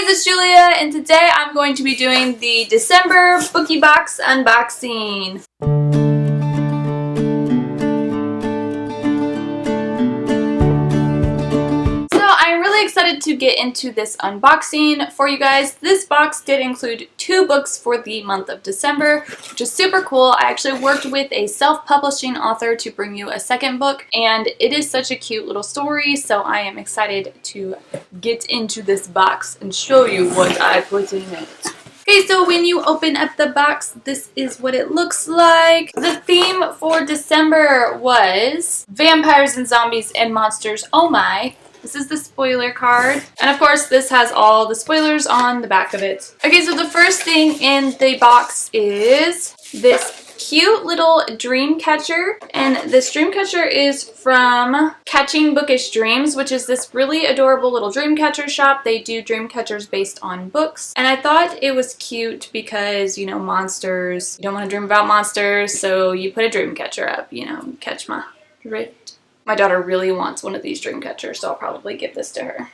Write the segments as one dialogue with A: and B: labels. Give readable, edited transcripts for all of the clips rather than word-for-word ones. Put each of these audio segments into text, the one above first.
A: guys, it's Julia, and today I'm going to be doing the December Bookie box unboxing. I'm really excited to get into this unboxing for you guys. This box did include 2 books for the month of December, which is super cool. I actually worked with a self-publishing author to bring you a second book, and it is such a cute little story, so I am excited to get into this box and show you what I put in it. Okay, so when you open up the box, this is what it looks like. The theme for December was vampires and zombies and monsters. Oh my. This is the spoiler card. And of course, this has all the spoilers on the back of it. Okay, so the first thing in the box is this cute little dream catcher. And this dream catcher is from Catching Bookish Dreams, which is this really adorable little dream catcher shop. They do dream catchers based on books. And I thought it was cute because, you know, monsters. You don't want to dream about monsters, so you put a dream catcher up, you know, catch my drift. My daughter really wants one of these dream catchers, so I'll probably give this to her.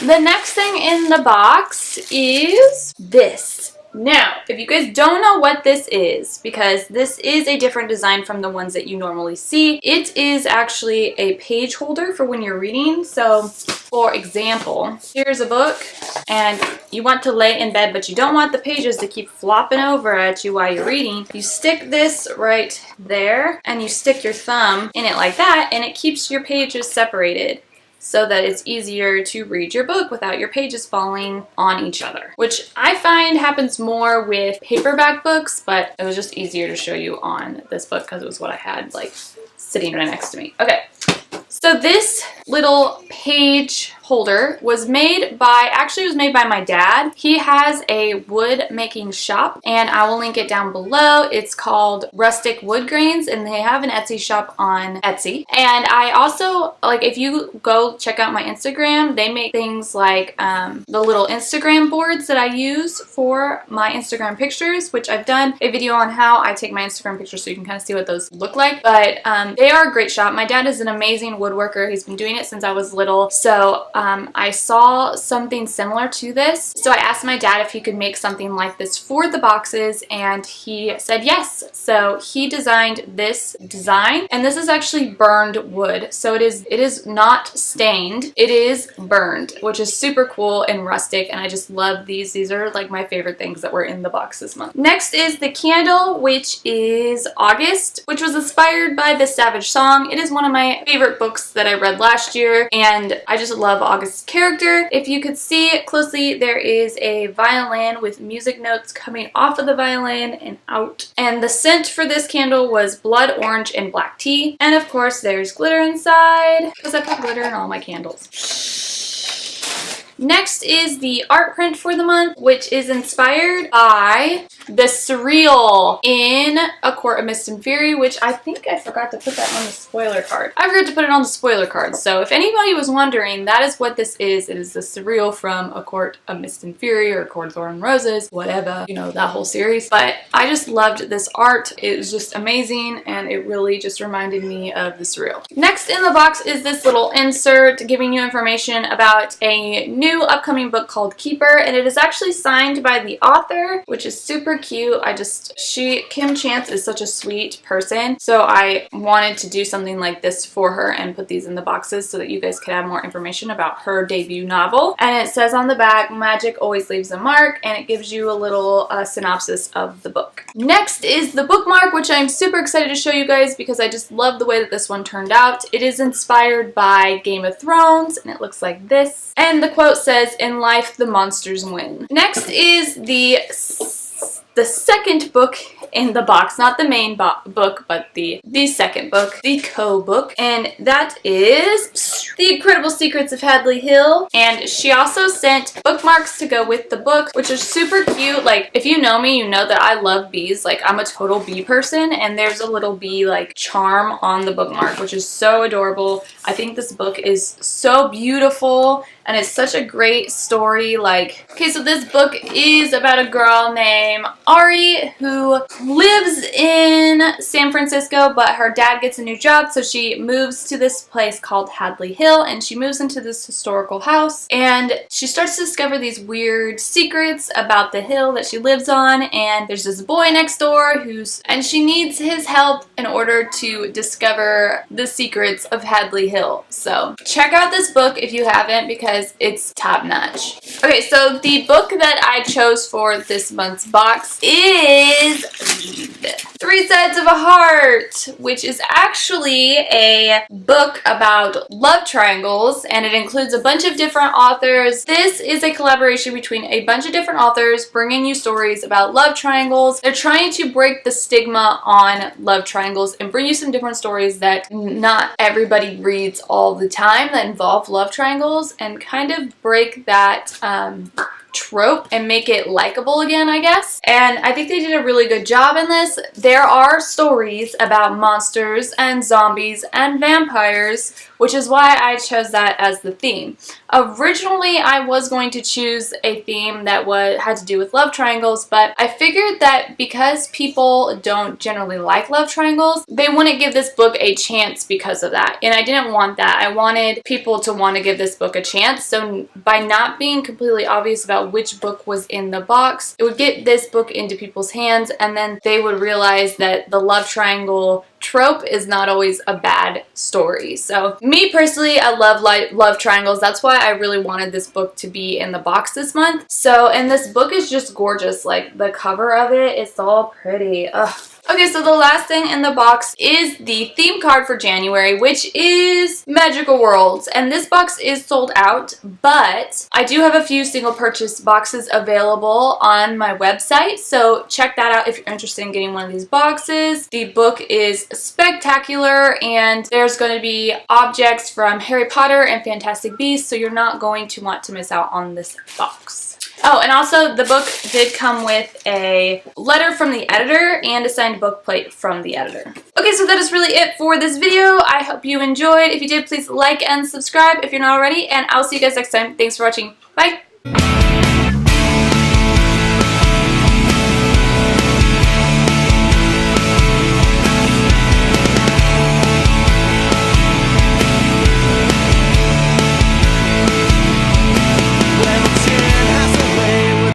A: The next thing in the box is this. Now, if you guys don't know what this is, because this is a different design from the ones that you normally see, it is actually a page holder for when you're reading. So, for example, here's a book, and you want to lay in bed, but you don't want the pages to keep flopping over at you while you're reading. You stick this right there, and you stick your thumb in it like that, and it keeps your pages separated, so that it's easier to read your book without your pages falling on each other. Which I find happens more with paperback books, but it was just easier to show you on this book because it was what I had like sitting right next to me. Okay, so this little page holder was made by, actually it was made by my dad. He has a wood making shop, and I will link it down below. It's called Rustic Wood Grains, and they have an Etsy shop on Etsy. And I also, like, if you go check out my Instagram, they make things like the little Instagram boards that I use for my Instagram pictures, which I've done a video on how I take my Instagram pictures so you can kind of see what those look like. But they are a great shop. My dad is an amazing woodworker. He's been doing it since I was little. So I saw something similar to this, so I asked my dad if he could make something like this for the boxes, and he said yes. So he designed this design, and this is actually burned wood, so it is not stained, it is burned, which is super cool and rustic, and I just love these. These are like my favorite things that were in the box this month. Next is the candle, which is August, which was inspired by the Savage song. It is one of my favorite books that I read last year, and I just love August's character. If you could see it closely, there is a violin with music notes coming off of the violin and out. And the scent for this candle was blood orange and black tea. And of course, there's glitter inside, because I put glitter in all my candles. Next is the art print for the month, which is inspired by the Surreal in A Court of Mist and Fury, which I think I forgot to put that on the spoiler card. I forgot to put it on the spoiler card, so if anybody was wondering, that is what this is. It is the Surreal from A Court of Mist and Fury, or A Court of Thorn and Roses, whatever, you know, that whole series. But I just loved this art. It was just amazing, and it really just reminded me of the Surreal. Next in the box is this little insert giving you information about a new upcoming book called Keeper, and it is actually signed by the author, which is super cute. Kim Chance is such a sweet person, so I wanted to do something like this for her and put these in the boxes so that you guys could have more information about her debut novel. And it says on the back, magic always leaves a mark, and it gives you a little synopsis of the book. Next is the bookmark, which I'm super excited to show you guys because I just love the way that this one turned out. It is inspired by Game of Thrones, and it looks like this. And the quote says, "In life, the monsters win." Next is the second book in the box, not the main book, but the second book, the co-book, and that is The Incredible Secrets of Hadley Hill. And she also sent bookmarks to go with the book, which is super cute. Like, if you know me, you know that I love bees. Like, I'm a total bee person, and there's a little bee like charm on the bookmark, which is so adorable. I think this book is so beautiful, and it's such a great story. Like, okay, so this book is about a girl named Ari who lives in San Francisco, but her dad gets a new job, so she moves to this place called Hadley Hill, and she moves into this historical house, and she starts to discover these weird secrets about the hill that she lives on, and there's this boy next door and she needs his help in order to discover the secrets of Hadley Hill. So check out this book if you haven't, because it's top notch. Okay, so the book that I chose for this month's box is Three Sides of a Heart, which is actually a book about love triangles, and it includes a bunch of different authors. This is a collaboration between a bunch of different authors bringing you stories about love triangles. They're trying to break the stigma on love triangles and bring you some different stories that not everybody reads all the time that involve love triangles, and kind of break that trope and make it likable again, I guess. And I think they did a really good job in this. There are stories about monsters and zombies and vampires, which is why I chose that as the theme. Originally, I was going to choose a theme that had to do with love triangles, but I figured that because people don't generally like love triangles, they wouldn't give this book a chance because of that. And I didn't want that. I wanted people to want to give this book a chance. So by not being completely obvious about which book was in the box, it would get this book into people's hands, and then they would realize that the love triangle trope is not always a bad story. So me personally, I love triangles. That's why I really wanted this book to be in the box this month. So, and this book is just gorgeous. Like, the cover of it is all pretty. Ugh. Okay, so the last thing in the box is the theme card for January, which is Magical Worlds. And this box is sold out, but I do have a few single purchase boxes available on my website, so check that out if you're interested in getting one of these boxes. The book is spectacular, and there's going to be objects from Harry Potter and Fantastic Beasts, so you're not going to want to miss out on this box. Oh, and also the book did come with a letter from the editor and a signed book plate from the editor. Okay, so that is really it for this video. I hope you enjoyed. If you did, please like and subscribe if you're not already, and I'll see you guys next time. Thanks for watching. Bye!